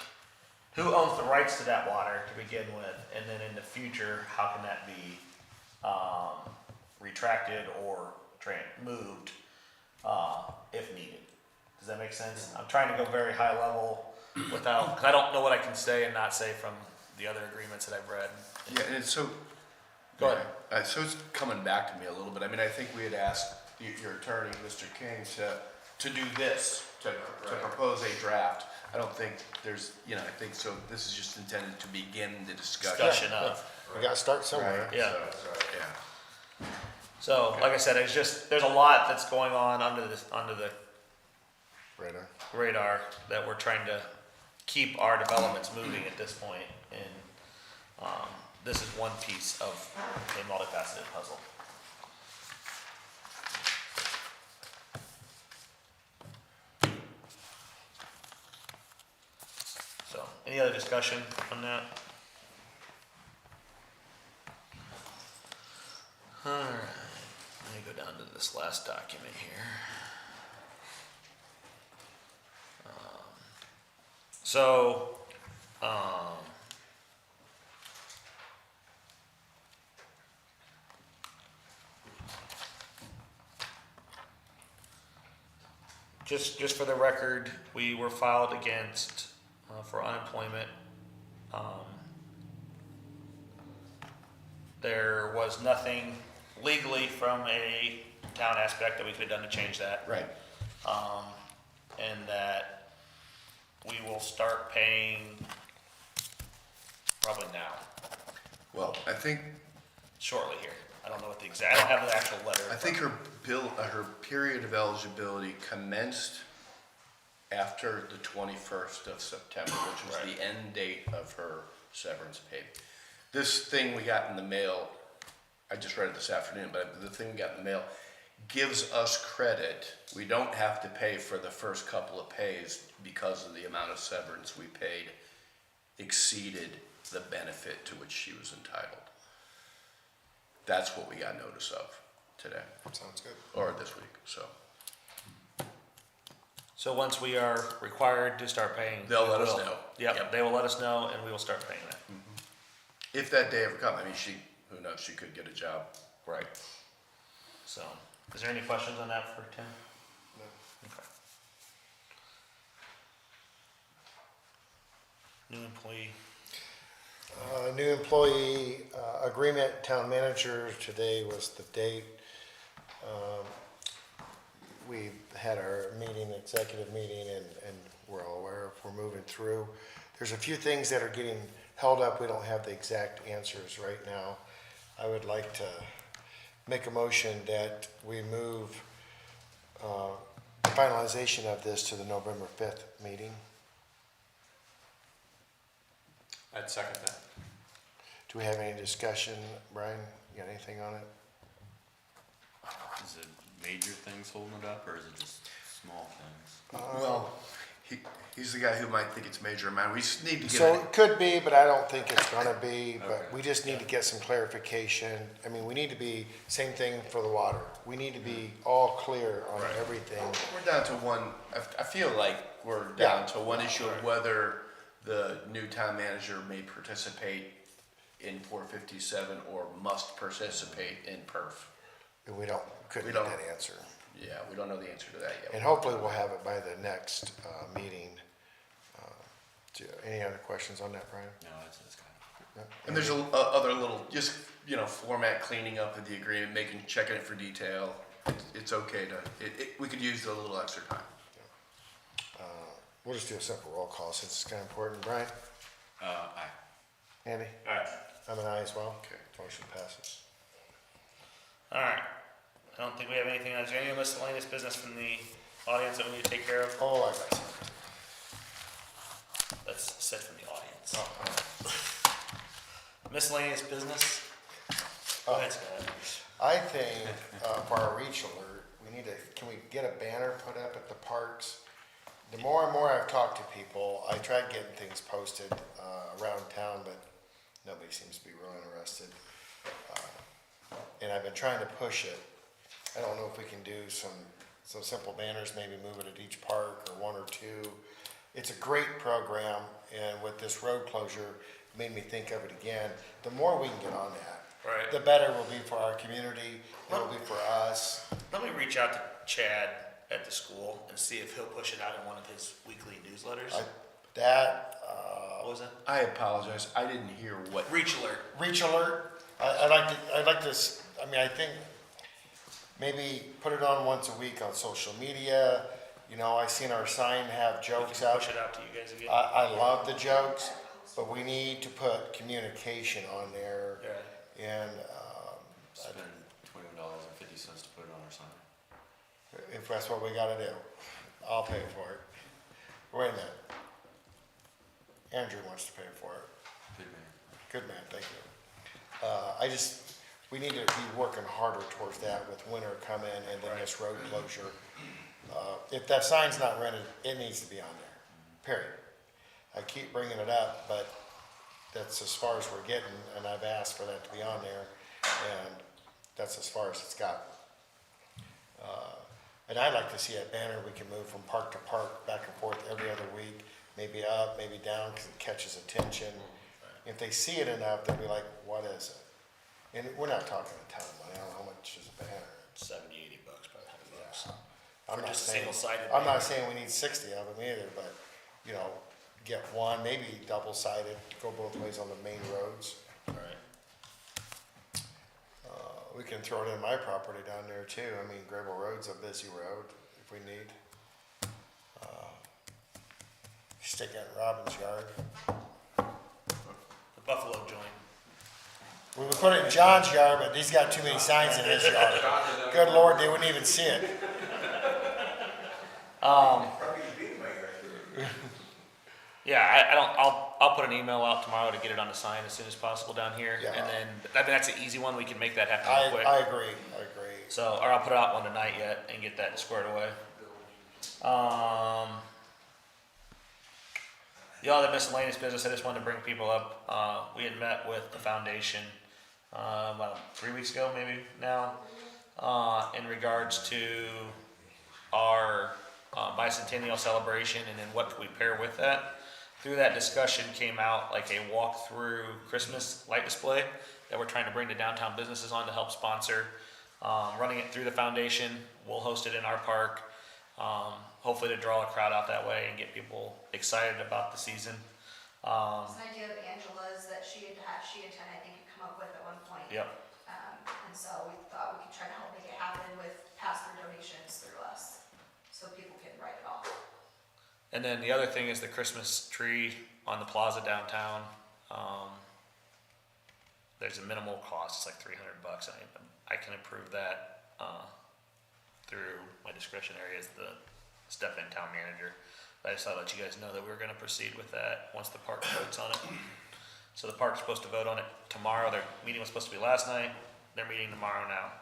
S1: who owns the rights to that water to begin with, and then in the future, how can that be, retracted or moved, if needed. Does that make sense? I'm trying to go very high level without, cause I don't know what I can say and not say from the other agreements that I've read.
S5: Yeah, and it's so.
S1: Go ahead.
S5: So it's coming back to me a little bit. I mean, I think we had asked your attorney, Mr. King, to do this, to propose a draft. I don't think there's, you know, I think so, this is just intended to begin the discussion.
S3: We gotta start somewhere.
S5: Right,
S1: Yeah.
S5: so, yeah.
S1: So, like I said, it's just, there's a lot that's going on under the
S3: Radar.
S1: radar that we're trying to keep our developments moving at this point, and, this is one piece of a multifaceted puzzle. So, any other discussion on that? Alright, let me go down to this last document here. So, just for the record, we were filed against, for unemployment. There was nothing legally from a town aspect that we could have done to change that.
S5: Right.
S1: And that we will start paying probably now,
S5: Well, I think
S1: shortly here. I don't know what the exact, I don't have the actual letter.
S5: I think her period of eligibility commenced after the 21st of September, which was
S1: Right.
S5: the end date of her severance pay. This thing we got in the mail, I just read it this afternoon, but the thing we got in the mail gives us credit. We don't have to pay for the first couple of pays because of the amount of severance we paid exceeded the benefit to which she was entitled. That's what we got notice of today,
S3: Sounds good.
S5: or this week, so.
S1: So once we are required to start paying.
S5: They'll
S1: we
S5: let us
S1: will.
S5: know.
S1: Yep,
S5: Yep.
S1: they will let us know and we will start paying that.
S5: If that day ever comes, I mean, who knows, she could get a job.
S1: Right. So, is there any questions on that for Tim?
S3: No.
S1: Okay. New employee.
S3: New employee agreement, town manager, today was the date. We had our meeting, executive meeting, and we're all aware if we're moving through. There's a few things that are getting held up. We don't have the exact answers right now. I would like to make a motion that we move finalization of this to the November 5th meeting.
S10: I'd second that.
S3: Do we have any discussion, Brian? You got anything on it?
S4: Is it major things holding it up, or is it just small things?
S5: Well, he's the guy who might think it's major amount. We just need to get
S3: So
S5: it.
S3: it could be, but I don't think it's gonna be, but
S4: Okay.
S3: we just need to get some clarification. I mean, we need to be, same thing for the water. We need to be all clear on everything.
S5: We're down to one, I feel like we're down to one issue of whether the new town manager may participate in 457 or must participate in perf.
S3: And we couldn't
S5: We
S3: get
S5: don't.
S3: that answer.
S5: Yeah, we don't know the answer to that yet.
S3: And hopefully we'll have it by the next meeting. Any other questions on that, Brian?
S4: No, it's kind of.
S3: No?
S5: And there's other little, just, format cleaning up of the agreement, checking it for detail. It's okay to, we could use a little extra time.
S3: We'll just do a simple roll call since it's kind of important. Brian?
S4: Aye.
S3: Andy?
S10: Aye.
S3: I'm an aye as well.
S5: Okay.
S3: Motion passes.
S1: All right. I don't think we have anything. Is there any miscellaneous business from the audience that we need to take care of?
S3: Oh, I got something.
S1: That's said from the audience.
S3: Oh,
S1: Miscellaneous business? Go ahead, Scott.
S3: I think for our reach alert, can we get a banner put up at the parks? The more and more I've talked to people, I tried getting things posted around town, but nobody seems to be real interested. And I've been trying to push it. I don't know if we can do some simple banners, maybe move it at each park or one or two. It's a great program, and with this road closure, it made me think of it again. The more we can get on that,
S1: Right.
S3: the better it will be for our community, it'll be for us.
S1: Let me reach out to Chad at the school and see if he'll push it out in one of his weekly newsletters. What was that?
S5: I apologize, I didn't hear what.
S1: Reach alert.
S3: Reach alert, I'd like to, I think maybe put it on once a week on social media. I seen our sign have
S1: We
S3: jokes
S1: can
S3: out.
S1: push it out to you guys again.
S3: I love the jokes, but we need to put communication on there
S1: Yeah.
S3: and,
S4: Spend $21.50 to put it on our sign.
S3: if that's what we gotta do, I'll pay for it. Wait a minute. Andrew wants to pay for it.
S4: Good man.
S3: Good man, thank you. We need to be working harder towards that with winter coming and then this road closure. If that sign's not rented, it needs to be on there, period. I keep bringing it up, but that's as far as we're getting, and I've asked for that to be on there, and that's as far as it's got. And I'd like to see a banner we can move from park to park, back and forth every other week, maybe up, maybe down, because it catches attention. If they see it enough, they'll be like, what is it? And we're not talking a ton of money, I don't know how much is a banner.
S1: 70, 80 bucks, probably $100.
S3: I'm
S1: For
S3: not
S1: just a
S3: saying-
S1: single-sided
S3: I'm
S1: banner.
S3: not saying we need 60 of them either, but, get one, maybe double-sided, go both ways on the main roads.
S1: All right.
S3: We can throw it in my property down there too. I mean, Grable Road's a busy road if we need. Stick it in Robin's yard.
S1: The Buffalo joint.
S3: We would put it in John's yard, but he's got too many signs in his yard. Good Lord, they wouldn't even see it.
S1: Yeah, I'll put an email out tomorrow to get it on the sign as soon as possible down here.
S3: Yeah.
S1: And then, that's an easy one. We can make that happen real quick.
S3: I agree.
S1: So, or I'll put out one tonight yet and get that squared away. The other miscellaneous business, I just wanted to bring people up, we had met with the foundation, about 3 weeks ago, maybe now, in regards to our bicentennial celebration and then what we pair with that. Through that discussion came out like a walk-through Christmas light display that we're trying to bring to downtown businesses on to help sponsor. Running it through the foundation, we'll host it in our park, hopefully to draw a crowd out that way and get people excited about the season.
S6: It's an idea of Angela's that she had, I think, had come up with at one point.
S1: Yep.
S6: And so we thought we could try to help make it happen with pass-through donations through us, so people can write it off.
S1: And then the other thing is the Christmas tree on the plaza downtown. There's a minimal cost, it's like $300. I can approve that through my discretionary as the step-in town manager. But I just thought I'd let you guys know that we were gonna proceed with that once the park votes on it. So the park's supposed to vote on it tomorrow. Their meeting was supposed to be last night. They're meeting tomorrow now.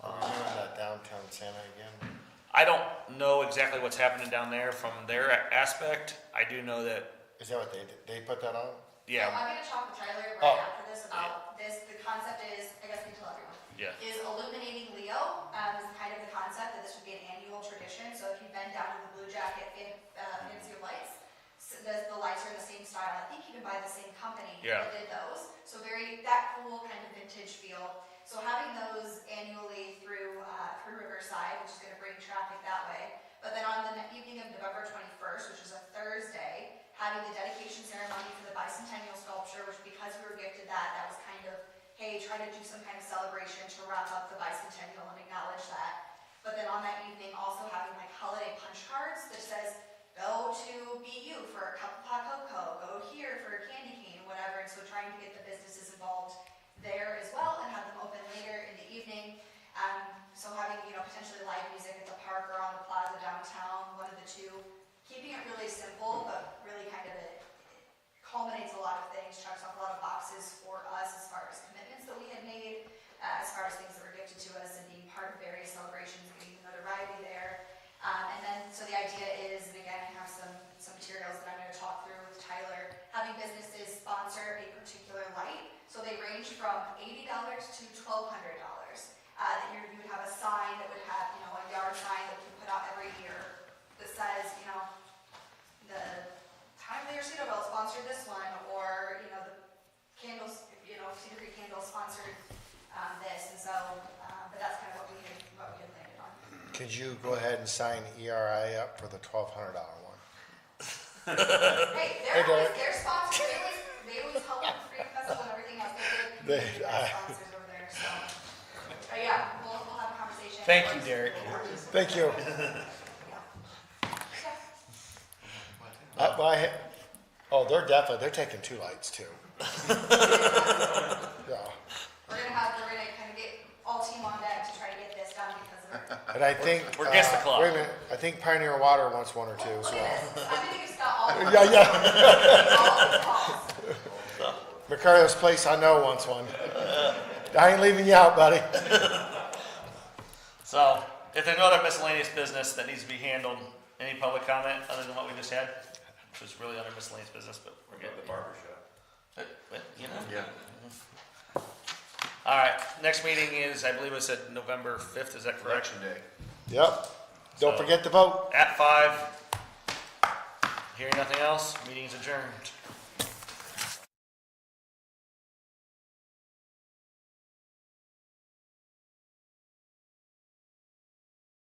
S3: Are we doing that downtown Santa again?
S1: I don't know exactly what's happening down there from their aspect. I do know that,
S3: Is that what they put that on?
S1: yeah,
S6: So I'm gonna talk with Tyler
S3: Oh.
S6: right after this about this. The concept is, I guess I can tell everyone,
S1: yeah.
S6: is illuminating Leo, is kind of the concept that this would be an annual tradition. So if you've been down to the Blue Jacket Fantasy of Lights, so the lights are in the same style. I think even by the same company
S1: Yeah.
S6: that did those. So that cool kind of vintage feel. So having those annually through Riverside, which is gonna bring traffic that way. But then on the evening of November 21st, which is a Thursday, having the dedication ceremony for the bicentennial sculpture, which because we were gifted that was kind of, hey, try to do some kind of celebration to wrap up the bicentennial and acknowledge that. But then on that evening, also having like holiday punch cards that says, go to BU for a cup of hot cocoa, go here for a candy cane, whatever. And so trying to get the businesses involved there as well and have them open later in the evening. So having, potentially live music at the park or on the plaza downtown, one of the two. Keeping it really simple, but really kind of it culminates a lot of things, checks off a lot of boxes for us as far as commitments that we had made, as far as things that were gifted to us and being part of various celebrations, getting the notoriety there. And then, so the idea is, and again, I have some materials that I'm going to talk through with Tyler, having businesses sponsor a particular light. So they range from $80 to $1,200. That you would have a sign that would have, a yard sign that we put out every year that says, the town of Leo-Cedarville sponsored this one, or, the candles, Cedar Creek Candles sponsored this, and so, but that's kind of what we had landed on.
S3: Could you go ahead and sign ERI up for the $1,200 one?
S6: Hey,
S3: Hey, Derek.
S6: they're sponsors, they always help with the Freedom Festival and everything else, they did sponsors over there, so. But yeah, we'll have a conversation.
S1: Thank you, Derek.
S3: Thank you. They're taking 2 lights too. Yeah.
S6: We're gonna kind of get all team on deck to try to get this done because of.
S3: And I think.
S1: We're against the clock.
S3: Wait a minute, I think Pioneer Water wants one or two as
S6: Look
S3: well.
S6: at this, I think it's got all.
S3: Yeah.
S6: All the calls.
S3: Macario's Place, I know wants one. I ain't leaving you out, buddy.
S1: So, if there's no other miscellaneous business that needs to be handled, any public comment other than what we just had? Which was really under miscellaneous business, but we're getting
S9: The barber shop.
S5: Yeah.
S1: All right, next meeting is, I believe it said November 5th, is that correct?
S5: Election day.
S3: Yep. Don't forget to vote.
S1: At 5. Hearing nothing else, meeting's adjourned.